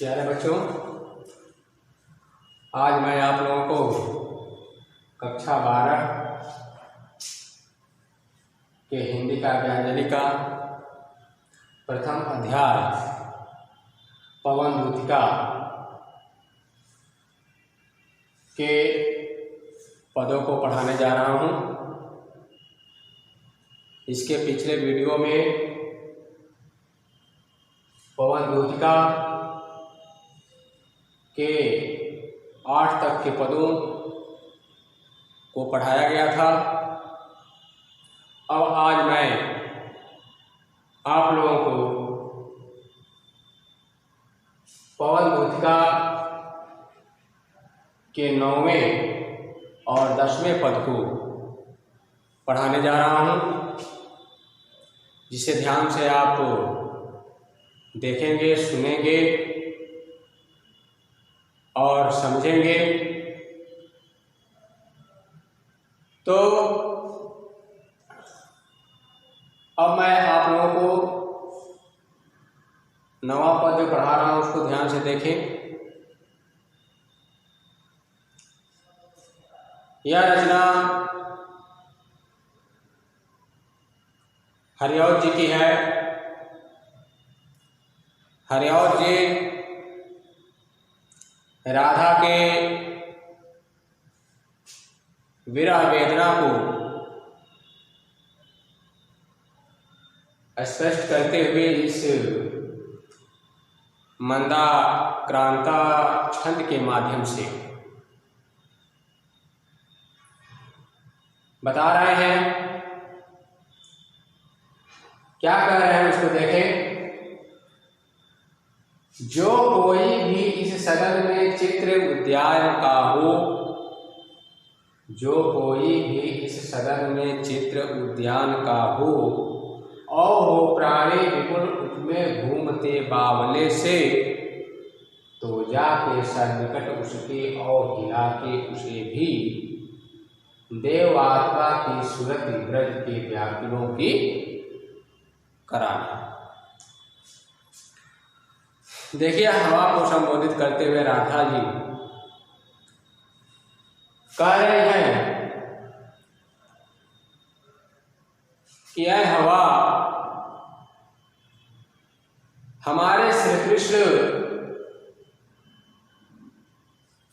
प्यारे बच्चों, आज मैं आप लोगों को कक्षा 12 के हिंदी का ज्ञानांजलि का प्रथम अध्याय पवन दूतिका के पदों को पढ़ाने जा रहा हूँ। इसके पिछले वीडियो में पवन दूतिका के 8 तक के पदों को पढ़ाया गया था। अब आज मैं आप लोगों को पवन दूतिका के 9वें और 10वें पद को पढ़ाने जा रहा हूँ, जिसे ध्यान से आप देखेंगे, सुनेंगे और समझेंगे तो अब मैं आप लोगों को 9वां पद जो पढ़ा रहा हूँ उसको ध्यान से देखें। यह रचना हरिऔध जी की है। हरिऔध जी राधा के विरह वेदना को स्पष्ट करते हुए इस मंदाक्रांता छंद के माध्यम से बता रहे हैं। क्या कह रहे हैं उसको देखें। जो कोई भी इस सदन में चित्र उद्यान का हो, जो कोई भी इस सदन में चित्र उद्यान का हो, और हो प्राणी विपुल उसमें घूमते बावले से, तो जाके सन्निकट उसके और हिला के उसे भी देव आत्मा की सूरत ब्रज के व्याकुलों की कराना। देखिए, हवा को संबोधित करते हुए राधा जी कह रहे हैं कि यह हवा हमारे श्री कृष्ण,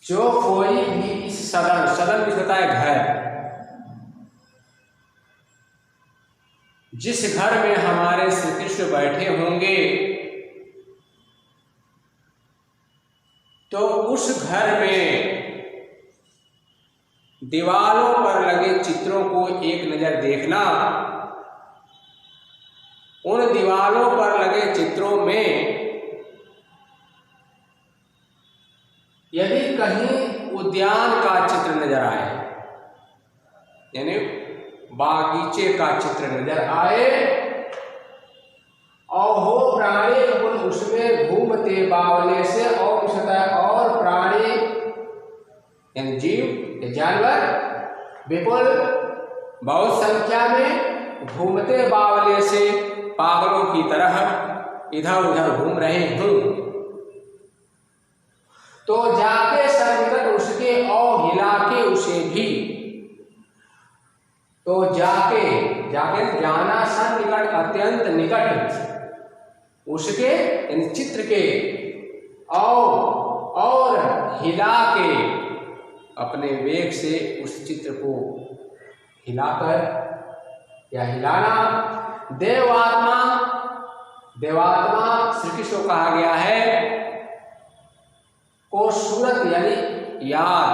जो कोई भी इस सदन भी होता है घर, जिस घर में हमारे श्री कृष्ण बैठे होंगे, तो उस घर में दीवारों पर लगे चित्रों को एक नजर देखना। उन दीवारों पर लगे चित्रों में यदि कहीं उद्यान का चित्र नजर आए, यानी बागीचे का चित्र नजर आए, और हो प्राणी उसमें घूमते बावले से, और प्राणी यानी जीव जानवर विपुल बहुत संख्या में घूमते बावले से पागलों की तरह इधर उधर घूम रहे हूं, तो जाके सन्निकट उसके और हिला के उसे भी, तो जाके जाना सन्निकट अत्यंत निकट उसके यानी चित्र के, और हिला के अपने वेग से उस चित्र को हिलाकर या हिलाना। देवात्मा श्री कृष्ण को कहा गया है को सूरत यानी याद,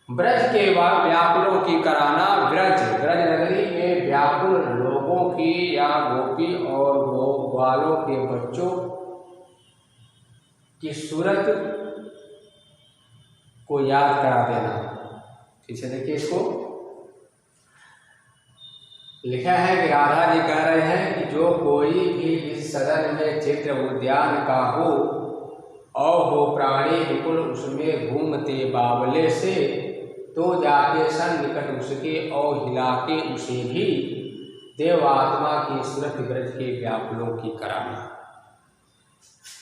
ब्रज के व्याकुलों की कराना। ब्रज नगरी में व्याकुल लोगों की या गोपी और ग्वालों के बच्चों की सूरत को याद करा देना। ठीक है, देखिए इसको लिखा है कि राधा जी कह रहे हैं कि जो कोई भी इस सदन में चित्र उद्यान का हो, और हो प्राणी विपुल उसमें घूमते बावले से, तो जाके सन्निकट उसके और हिला के उसे भी देव आत्मा की सूरत ब्रज के व्याकुलों की कराना।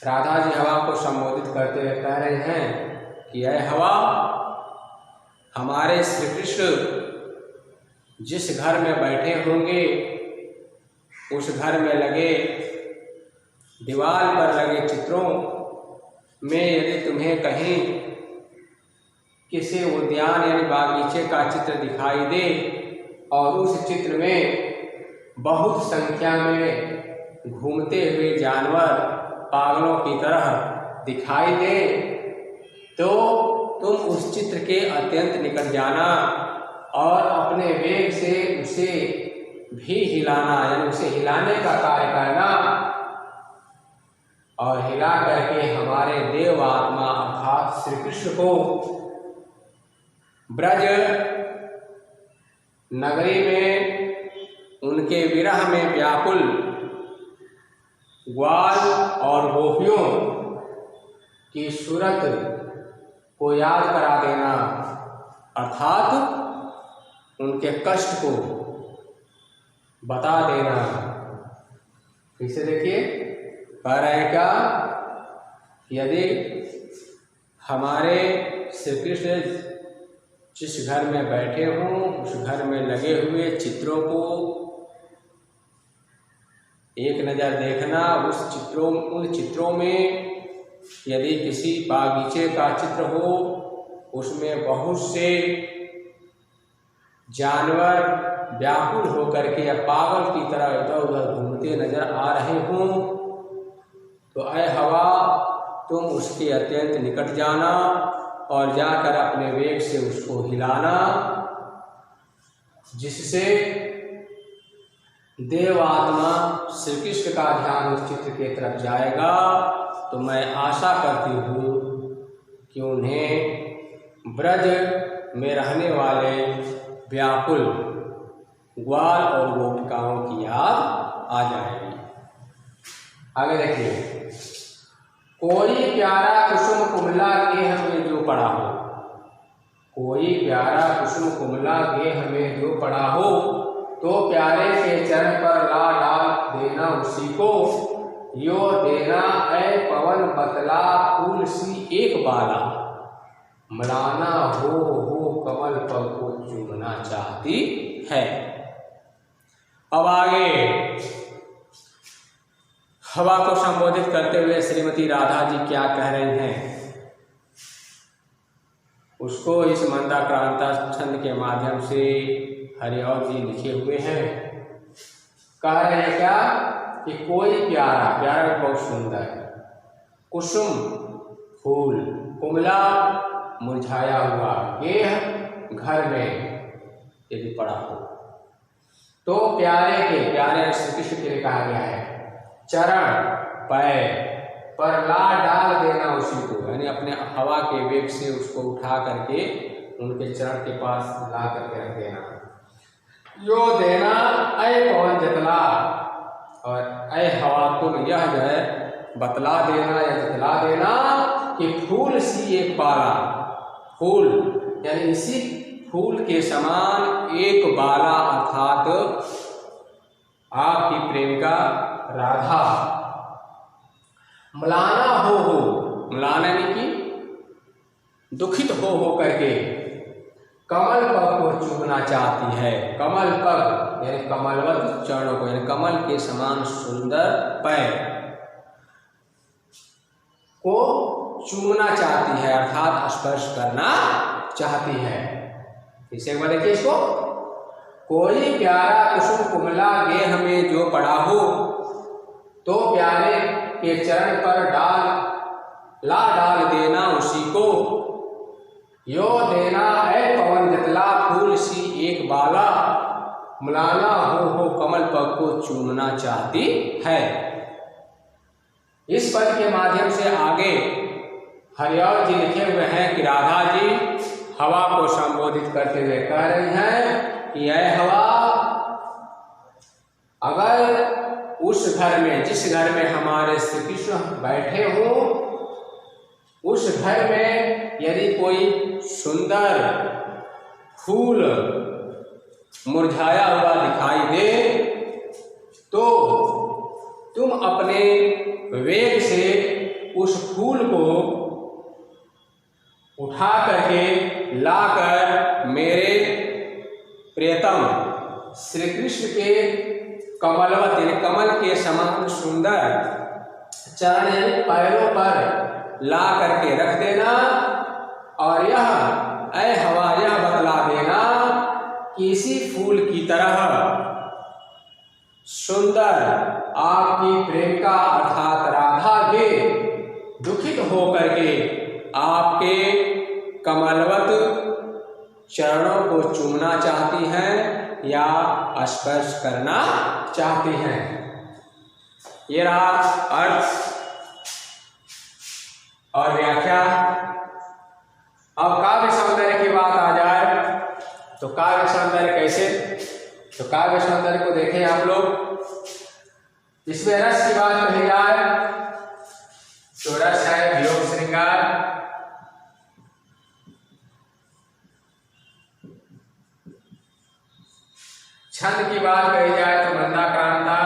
राधा जी हवा को संबोधित करते हुए कह रहे हैं कि अय हवा, हमारे श्री कृष्ण जिस घर में बैठे होंगे उस घर में लगे दीवार पर लगे चित्रों में यदि तुम्हें कहीं किसी उद्यान यानी बागीचे का चित्र दिखाई दे और उस चित्र में बहुत संख्या में घूमते हुए जानवर पागलों की तरह दिखाई दे तो तुम उस चित्र के अत्यंत निकट जाना और अपने वेग से उसे भी हिलाना, यानी उसे हिलाने का कार्य करना और हिला करके हमारे देव आत्मा अर्थात श्री कृष्ण को ब्रज नगरी में उनके विरह में व्याकुल ग्वाल और गोपियों की सूरत को याद करा देना, अर्थात उनके कष्ट को बता देना। इसे देखिए कह रहे हैं क्या, यदि हमारे श्री कृष्ण जिस घर में बैठे हों उस घर में लगे हुए चित्रों को एक नज़र देखना, उन चित्रों में यदि किसी बागीचे का चित्र हो उसमें बहुत से जानवर व्याकुल होकर के या पागल की तरह इधर उधर घूमते नजर आ रहे हों तो अय हवा, तुम उसके अत्यंत निकट जाना और जाकर अपने वेग से उसको हिलाना, जिससे देव आत्मा श्री कृष्ण का ध्यान उस चित्र के तरफ जाएगा। तो मैं आशा करती हूँ कि उन्हें ब्रज में रहने वाले व्याकुल ग्वाल और गोपिकाओं की याद आ जाएगी। आगे देखिए, कोई प्यारा कुसुम कुमला गेह में जो पड़ा हो, कोई प्यारा कुसुम कुमला गेह में जो पड़ा हो तो प्यारे के चरण पर ला डाल देना उसी को, यो देना ऐ पवन बतला फूल सी एक बाला, मलाना हो कमल पग को चूमना चाहती है। अब आगे हवा को संबोधित करते हुए श्रीमती राधा जी क्या कह रही हैं, उसको इस मंदाक्रांता छंद के माध्यम से हरिऔध जी लिखे हुए हैं। कह रहे हैं क्या कि कोई प्यारा, प्यारा बहुत सुंदर, कुसुम फूल, कुमला मुरझाया हुआ, गेह घर में यदि पड़ा हो तो प्यारे के, प्यारे श्री कृष्ण के लिए कहा गया है, चरण पैर पर ला डाल देना उसी को, यानी अपने हवा के वेग से उसको उठा करके उनके चरण के पास ला करके रख देना। यो देना ऐ पवन जतला, और ऐ हवा तुम यह जो है बतला देना या जतला देना कि फूल सी एक बाला, फूल यानी इसी फूल के समान एक बाला अर्थात आपकी प्रेमिका राधा, मलाना हो, मलाना यानी कि दुखित हो करके कमल पग को चूमना चाहती है। कमल पग यानी कमलवत चरणों को, यानी कमल के समान सुंदर पैर को चूमना चाहती है, अर्थात स्पर्श करना चाहती है। इसे एक बार देखिए इसको, कोई प्यारा कुसुम कुमला गेह में जो पड़ा हो तो प्यारे के चरण पर ला डाल देना उसी को, यो देना ऐ पवन जतला फूल सी एक बाला, मलाना हो कमल पग को चूमना चाहती है। इस पद के माध्यम से आगे हरिऔध जी लिखे हुए हैं कि राधा जी हवा को संबोधित करते हुए कह रही हैं कि यह हवा, अगर उस घर में, जिस घर में हमारे श्री कृष्ण बैठे हो, उस घर में यदि कोई सुंदर फूल मुरझाया हुआ दिखाई दे तो तुम अपने वेग से उस फूल को उठा करके लाकर मेरे प्रियतम श्री कृष्ण के कमलवत कमल के समान सुंदर चरण पैरों पर ला करके रख देना, और यह ऐ हवा यह बतला देना कि इसी फूल की तरह सुंदर आपकी प्रेमिका अर्थात राधा भी दुखित होकर के आपके कमलवत चरणों को चूमना चाहती हैं या स्पर्श करना चाहती हैं। ये रहा अर्थ और व्याख्या। अब काव्य सौंदर्य की बात आ जाए तो काव्य सौंदर्य कैसे, तो काव्य सौंदर्य को देखें आप लोग। इसमें रस की बात कही जाए तो रस है वियोग श्रृंगार, छंद की बात कही जाए तो मंदाक्रांता,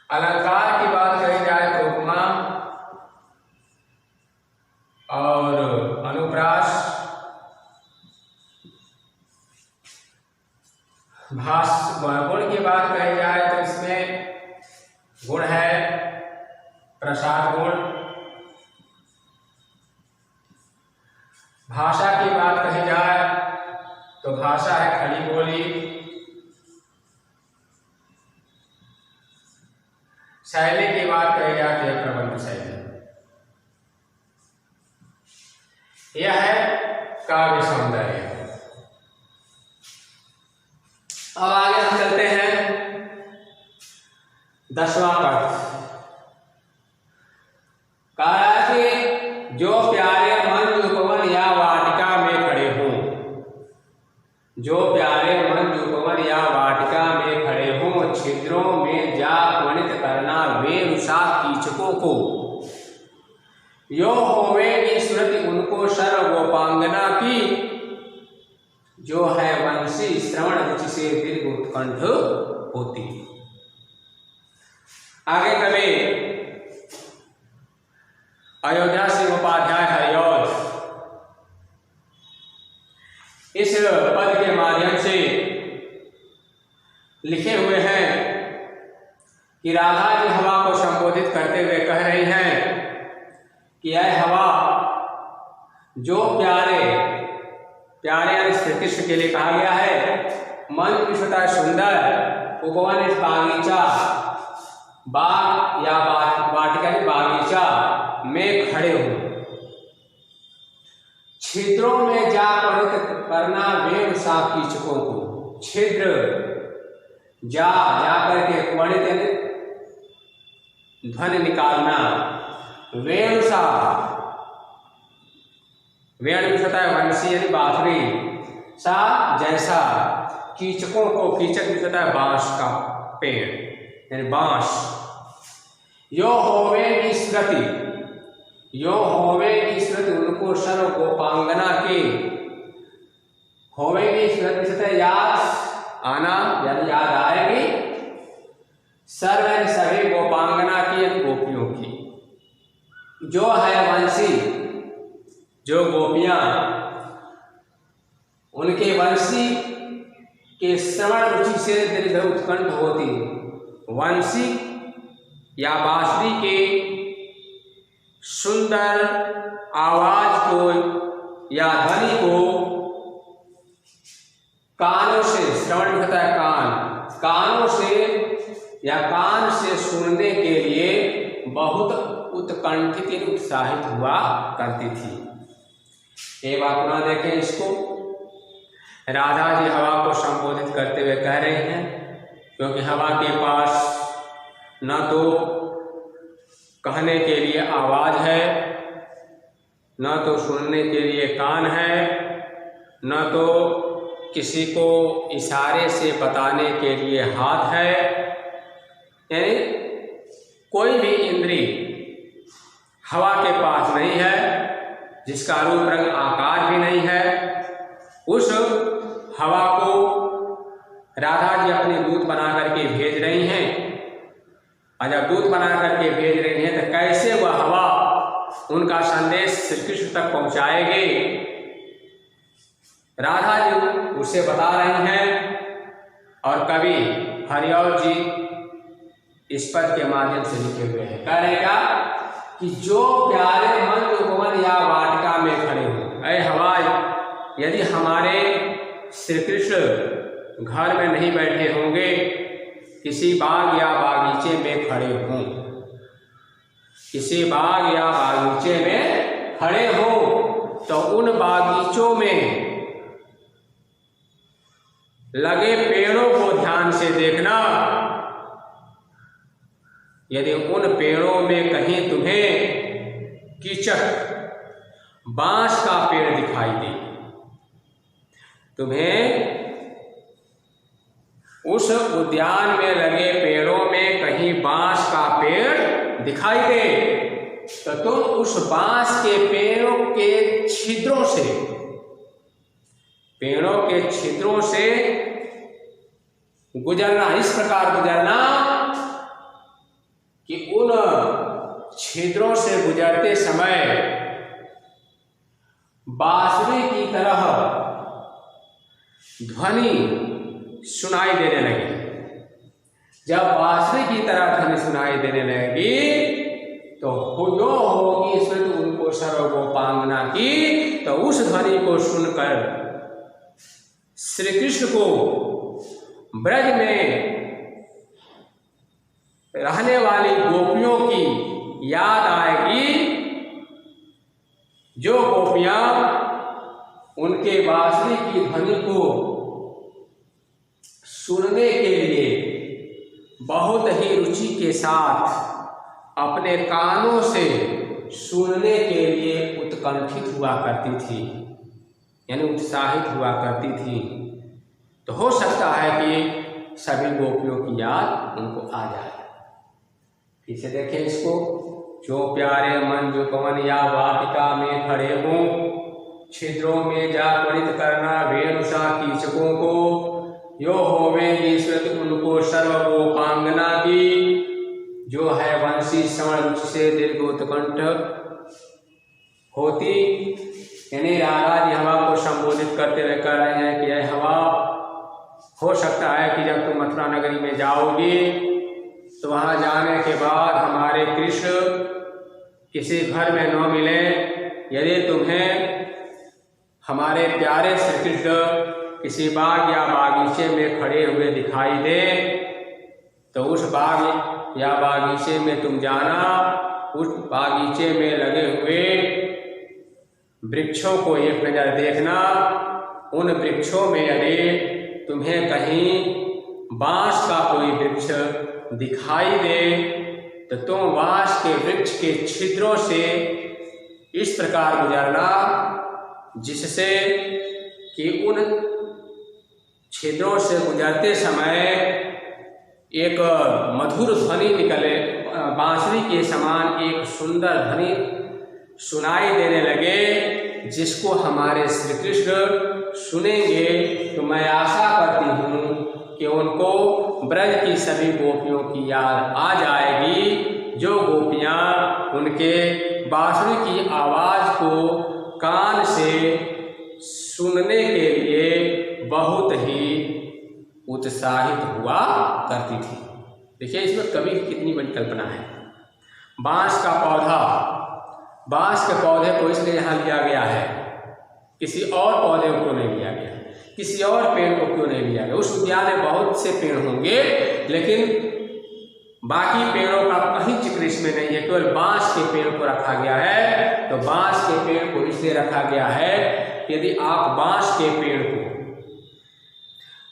अलंकार की बात कही जाए तो उपमा और अनुप्रास, गुण की बात कही जाए तो इसमें गुण है प्रसाद गुण, भाषा की बात कही जाए तो भाषा है खड़ी बोली, शैली की बात कही जाती है प्रबंध शैली। यह है काव्य सौंदर्य। अब आगे हम चलते हैं 10वां पद। कहा कि जो प्यारे मंजू उपवन या वाटिका में खड़े हों, जो प्यारे मंजू उपवन या वाटिका में खड़े हों, छिद्रों में जा वणित करना वे रुषा कीचकों को, यो होवेगी स्मृति उनको सर्व गोपांगना की, जो है वंशी श्रवण रुचि से दीर्घ उत्कंठ होती। आगे कभी अयोध्या सिंह उपाध्याय हरिऔध इस पद के माध्यम से लिखे हुए हैं कि राधा जी हवा को संबोधित करते हुए कह रही हैं कि ऐ हवा, जो प्यारे प्यारे श्री कृष्ण के लिए कहा गया है, मन विश्वता सुंदर उपवन बागीचा, बाग या वाटिका बागीचा में खड़े हो, छिद्रों में जा वणित करना वे रुषा कीचकों को, छिद्र जा करके वणित ध्वनि निकालना, वेणुषा वेण होता है वंशी यानी बांसुरी, सा जैसा, कीचकों को, कीचक भी होता है बांस का पेड़ यानी बांस। यो होवेगी स्मृति, यो होवेगी स्मृति उनको सर्व गोपांगना के, होवेगी स्मृति से याद आना यानी याद आएगी, सर्व यानी सभी गोपांगना की यानी गोपियों की, जो है वंशी जो गोपियां उनके वंशी के श्रवण रुचि से दीर्घ उत्कंठ होती, वंशी या बांसुरी के सुंदर आवाज को या ध्वनि को कानों से, श्रवण होता है कान, कानों से या कान से सुनने के लिए बहुत उत्कंठित उत्साहित हुआ करती थी। एक बात पुनः देखें इसको, राधा जी हवा को संबोधित करते हुए कह रहे हैं, क्योंकि हवा के पास न तो कहने के लिए आवाज है, न तो सुनने के लिए कान है, न तो किसी को इशारे से बताने के लिए हाथ है, यानी कोई भी इंद्रिय हवा के पास नहीं है, जिसका रूप रंग आकार भी नहीं है। उस हवा को राधा जी अपने दूत बना करके भेज रही हैं और जब दूत बना करके भेज रही हैं तो कैसे वह हवा उनका संदेश श्री कृष्ण तक पहुंचाएंगे। राधा जी उसे बता रही हैं और कवि हरिऔध जी इस पद के माध्यम से लिखे हुए हैं। कह रहे क्या कि जो प्यारे मंद उपवन या वाटिका में खड़े हों, ऐ हवा यदि हमारे श्री कृष्ण घर में नहीं बैठे होंगे, किसी बाग या बागीचे में खड़े हों, किसी बाग या बागीचे में खड़े हों, तो उन बागीचों में लगे पेड़ों को ध्यान से देखना। यदि उन पेड़ों में कहीं तुम्हें कीचक बांस का पेड़ दिखाई दे, तुम्हें उस उद्यान में लगे पेड़ों में कहीं बांस का पेड़ दिखाई दे, तो तुम उस बांस के पेड़ों के छिद्रों से, पेड़ों के छिद्रों से गुजरना, इस प्रकार गुजरना कि उन छिद्रों से गुजरते समय बांसुरी की तरह ध्वनि सुनाई देने लगी। जब बांसुरी की तरह ध्वनि सुनाई देने लगी तो जो होगी श्रुत उनको सर्वगोपांगना की, तो उस ध्वनि को सुनकर श्री कृष्ण को ब्रज में रहने वाली गोपियों की याद आएगी, जो गोपियां उनके बांसुरी की ध्वनि को सुनने के लिए बहुत ही रुचि के साथ अपने कानों से सुनने के लिए उत्कंठित हुआ करती थी, यानी उत्साहित हुआ करती थी। तो हो सकता है कि सभी गोपियों की याद उनको आ जाए। फिर से देखें इसको, जो प्यारे मन जो पवन या वाटिका में खड़े हों, छिद्रों में जा त्वरित करना वेणुषा कीचकों को, यो होवेंगी श्रुत उनको सर्वगोपांगना की, जो है वंशी श्रवण से दीर्घ उत्कंठ होती। यानी राधा जी हवा को संबोधित करते हुए कह रहे हैं कि यह हवा, हो सकता है कि जब तुम मथुरा नगरी में जाओगी तो वहाँ जाने के बाद हमारे कृष्ण किसी घर में न मिले। यदि तुम्हें हमारे प्यारे श्री कृष्ण किसी बाग या बागीचे में खड़े हुए दिखाई दे, तो उस बाग या बागीचे में तुम जाना, उस बागीचे में लगे हुए वृक्षों को एक नज़र देखना। उन वृक्षों में यदि तुम्हें कहीं बांस का कोई वृक्ष दिखाई दे, तो तुम बांस के वृक्ष के छिद्रों से इस प्रकार गुजरना जिससे कि उन छिद्रों से गुजरते समय एक मधुर ध्वनि निकले, बांसुरी के समान एक सुंदर ध्वनि सुनाई देने लगे, जिसको हमारे श्री कृष्ण सुनेंगे। तो मैं आशा करती हूँ कि उनको ब्रज की सभी गोपियों की याद आ जाएगी, जो गोपियाँ उनके बांसुरी की आवाज़ को कान से सुनने के लिए बहुत ही उत्साहित हुआ करती थी। देखिए इसमें कवि की कितनी बड़ी कल्पना है। बांस का पौधा, बांस के पौधे को इसलिए यहाँ लिया गया है, किसी और पौधे को क्यों नहीं लिया गया, किसी और पेड़ को क्यों नहीं लिया गया। उस उद्यान में बहुत से पेड़ होंगे, लेकिन बाकी पेड़ों का कहीं जिक्र इसमें नहीं है, केवल बांस के पेड़ को रखा गया है। तो बांस के पेड़ को इसलिए रखा गया है, यदि आप बांस के पेड़ को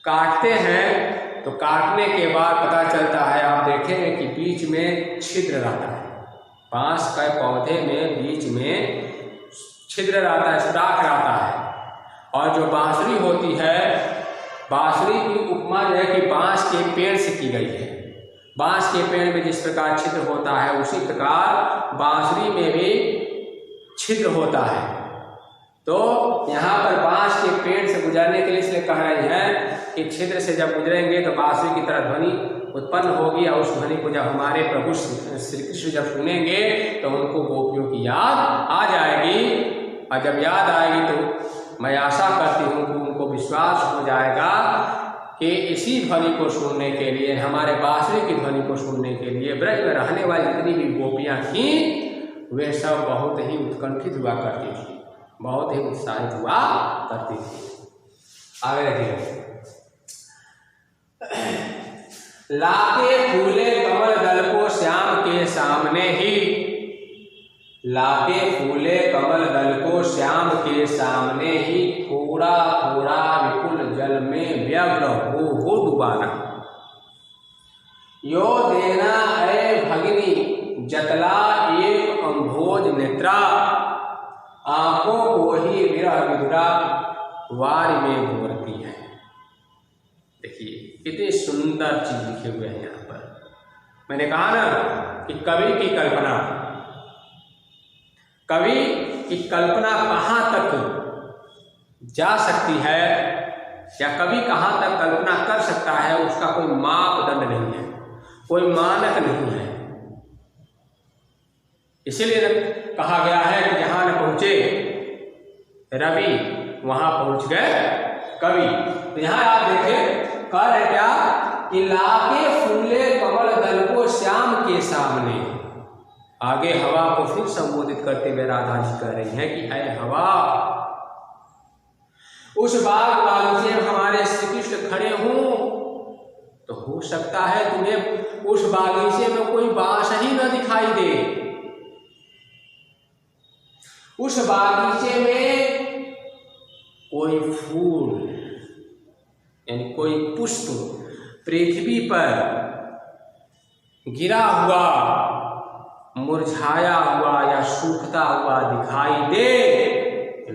काटते हैं तो काटने के बाद पता चलता है, आप देखेंगे कि बीच में छिद्र रहता है। बांस के पौधे में बीच में छिद्र रहता है, स्टाक रहता है। और जो बांसुरी होती है, बांसुरी की उपमा जो है कि बांस के पेड़ से की गई है। बांस के पेड़ में जिस प्रकार छिद्र होता है, उसी प्रकार बांसुरी में भी छिद्र होता है। तो यहाँ पर बांस के पेड़ से गुजरने के लिए इसलिए कह रहे हैं कि छिद्र से जब गुजरेंगे तो बांसुरी की तरह ध्वनि उत्पन्न होगी और उस ध्वनि को जब हमारे प्रभु श्री कृष्ण जब सुनेंगे तो उनको गोपियों की याद आ जाएगी। और जब याद आएगी तो मैं आशा करती हूँ कि उनको विश्वास हो जाएगा कि इसी ध्वनि को सुनने के लिए, हमारे बांसुरी की ध्वनि को सुनने के लिए ब्रज में रहने वाली जितनी भी गोपियाँ थीं वे सब बहुत ही उत्कंठित हुआ करती थी, बहुत ही उत्साहित हुआ करती थी। आगे देखिए, लाके फूले कमल दल को श्याम के सामने ही, लाके फूले कमल दल को श्याम के सामने ही, थोड़ा थोड़ा विपुल जल में व्यग्र हो डुबाना। यो देना ऐ भगिनी जतला एक अम्भोज नेत्रा, आंखों को ही विरह विधुरा वार में घोरती है। देखिए कितनी सुंदर चीज लिखे हुए हैं यहाँ पर। मैंने कहा ना कि कवि की कल्पना, कवि की कल्पना कहाँ तक जा सकती है या कवि कहाँ तक कल्पना कर सकता है, उसका कोई मापदंड नहीं है, कोई मानक नहीं है। इसीलिए कहा गया है कि जहां न पहुंचे रवि वहां पहुंच गए कवि। तो यहां आप देखें कह रहे क्या कि लाके फूले कमल दल को श्याम के सामने। आगे हवा को फिर संबोधित करते हुए राधा जी कह रही हैं कि ऐ हवा, उस बाग बागीचे में हमारे श्री कृष्ण खड़े हों तो हो सकता है तुम्हें उस बागीचे में कोई बांस ही न दिखाई दे, उस बागीचे में कोई फूल यानी कोई पुष्प पृथ्वी पर गिरा हुआ, मुरझाया हुआ या सूखता हुआ दिखाई दे।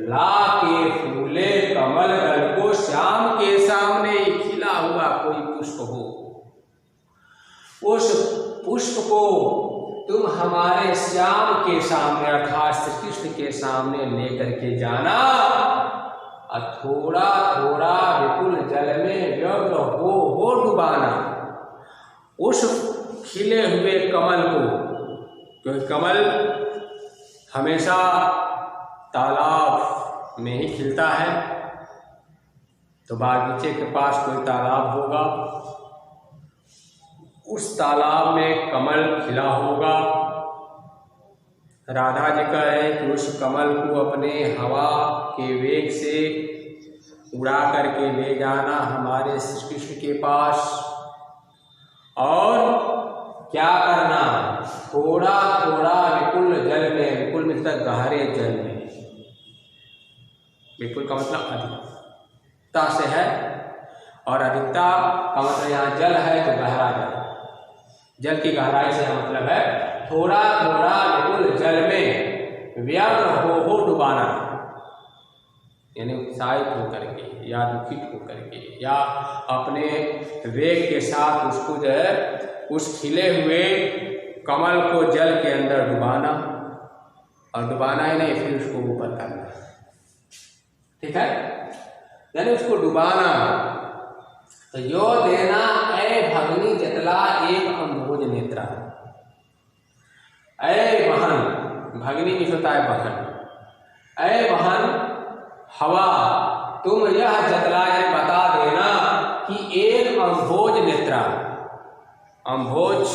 लाके फूले कमल दल को श्याम के सामने खिला हुआ कोई पुष्प हो, उस पुष्प को तुम हमारे श्याम के सामने अर्थात श्री कृष्ण के सामने लेकर के जाना और थोड़ा थोड़ा विपुल जल में व्यग्र हो डुबाना। उस खिले हुए कमल को, क्योंकि कमल हमेशा तालाब में ही खिलता है, तो बागीचे के पास कोई तालाब होगा, उस तालाब में कमल खिला होगा। राधा जी कह रहे हैं कि उस कमल को अपने हवा के वेग से उड़ा करके ले जाना हमारे श्री कृष्ण के पास, और क्या करना, थोड़ा थोड़ा विपुल जल में, विपुल मतलब गहरे जल में, विपुल का मतलब अधिकता से है, और अधिकता का मतलब यहाँ जल है तो गहरा जल, जल की गहराई से मतलब है थोड़ा थोड़ा विपुल जल में व्यग्र हो डुबाना, यानी उत्साहित होकर के या दुखित होकर के या अपने वेग के साथ उसको जो है उस खिले हुए कमल को जल के अंदर डुबाना, और डुबाना ही नहीं फिर उसको ऊपर करना, ठीक है, यानी उसको डुबाना। तो यो देना ऐ भगनी जतला एक अम्भोज नेत्रा, ऐ बहन, भगनी भी होता है बहन, ऐ बहन हवा तुम यह जतलाए बता देना कि एक अम्भोज नेत्रा, अम्भोज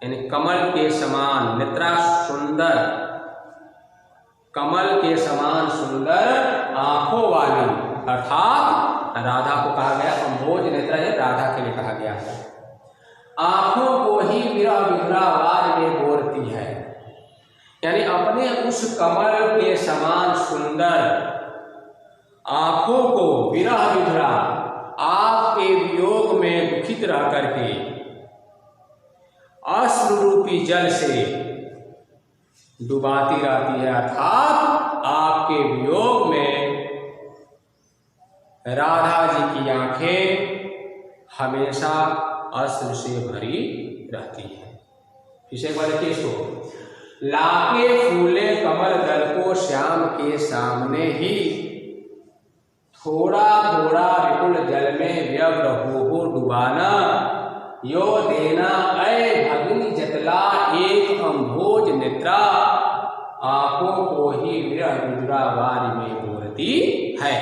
यानी कमल के समान, नेत्रा सुंदर, कमल के समान सुंदर आंखों वाली, अर्थात राधा को कहा गया अम्भोज नेत्रा, है राधा के लिए कहा गया है। आंखों को ही विरह विधुरा वार में गोरती है, यानी अपने उस कमल के समान सुंदर आंखों को विरह विधुरा आपके वियोग में दुखित रह करके अश्रु रूपी जल से डुबाती रहती है, अर्थात आपके वियोग में राधा जी की आंखें हमेशा अश्रु से भरी रहती है। फिर एक बार देखिए इसको, लाके फूले कमल दल को श्याम के सामने ही, थोड़ा थोड़ा विपुल जल में व्यग्र हो डुबाना। यो देना ऐ भगिनी जतला एक अम्भोज नेत्रा, आंखों को ही विरह विदुरा वारी में बोरती है।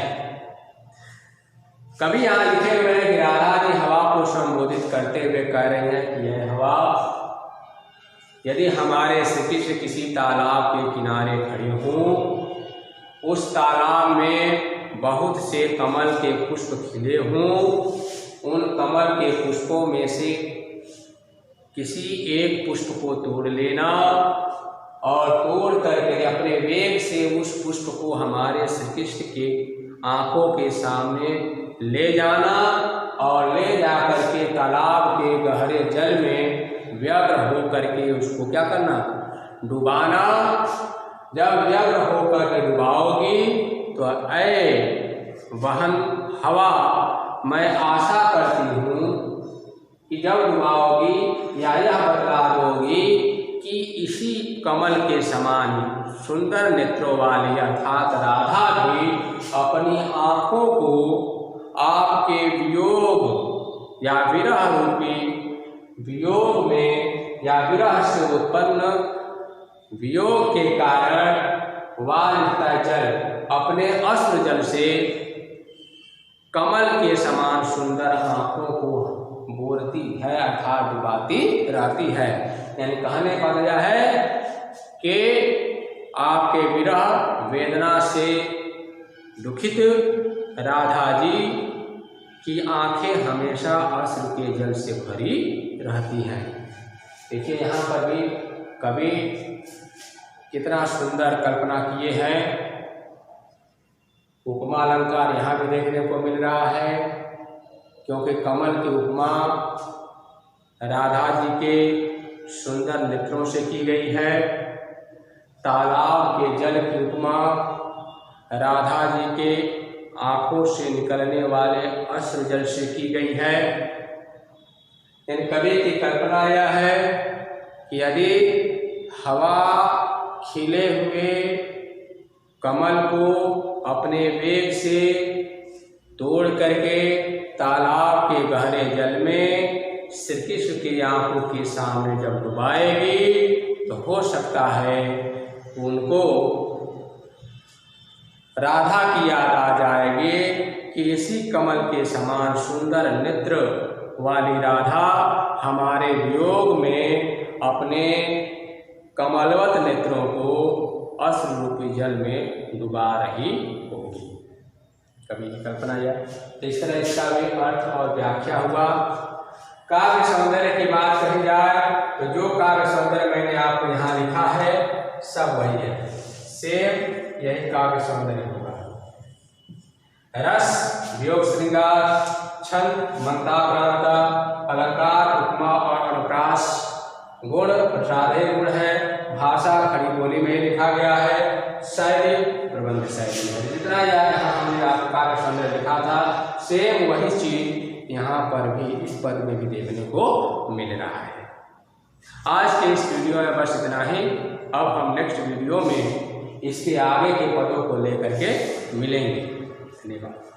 कभी यहाँ लिखे हुए हैं कि राधा जी हवा को संबोधित करते हुए कह रहे हैं कि यह हवा, यदि हमारे श्री कृष्ण किसी तालाब के किनारे खड़े हों, उस तालाब में बहुत से कमल के पुष्प खिले हों, उन कमल के पुष्पों में से किसी एक पुष्प को तोड़ लेना और तोड़ करके अपने वेग से उस पुष्प को हमारे श्री कृष्ण के आंखों के सामने ले जाना और ले जाकर के तालाब के गहरे जल में व्यग्र हो करके उसको क्या करना, डुबाना। जब व्यग्र होकर के डुबाओगी तो ऐ वहन हवा, मैं आशा करती हूँ कि जब डुबाओगी या यह बतला दोगी कि इसी कमल के समान सुंदर नेत्रों वाली अर्थात राधा भी अपनी आँखों को आपके वियोग या विरह रूपी वियोग में या विरह से उत्पन्न वियोग के कारण वारिता जल अपने अश्रु जल से कमल के समान सुंदर आँखों को बोरती है अर्थात डुबाती रहती है। यानी कहने का वजह है कि आपके विरह वेदना से दुखित राधा जी की आंखें हमेशा अश्रु के जल से भरी रहती हैं। देखिए यहाँ पर भी कवि कितना सुंदर कल्पना किए हैं। उपमा अलंकार यहाँ भी देखने को मिल रहा है, क्योंकि कमल की उपमा राधा जी के सुंदर नेत्रों से की गई है। तालाब के जल की उपमा राधा जी के आंखों से निकलने वाले अश्रु जल से की गई है। इन कवि की कल्पना यह है कि यदि हवा खिले हुए कमल को अपने वेग से तोड़ करके तालाब के गहरे जल में श्री कृष्ण की आंखों के सामने जब डुबाएगी तो हो सकता है उनको राधा की याद आ जाएगी कि इसी कमल के समान सुंदर नेत्र वाली राधा हमारे वियोग में अपने कमलवत नेत्रों को अश्रु रूपी जल में डुबा रही होगी। कवि की कल्पना यह। तो इस तरह इसका भी अर्थ और व्याख्या हुआ। काव्य सौंदर्य की बात कही जाए तो जो काव्य सौंदर्य मैंने आपको यहाँ लिखा है सब वही है, सेम यही काव्य सौंदर्य होगा। रस, वियोग, श्रृंगार, छंद, मंत्राक्रांता, अलंकार, उपमा और अनुप्रास, गुण प्रसादे गुण है, भाषा खड़ी बोली में लिखा गया है, शैली प्रबंध शैली है। जितना यहाँ हमने आपको काव्य सौंदर्य लिखा था सेम वही चीज यहाँ पर भी इस पद में भी देखने को मिल रहा है। आज के इस वीडियो में बस इतना ही। अब हम नेक्स्ट वीडियो में इसके आगे के पदों को लेकर के मिलेंगे। धन्यवाद।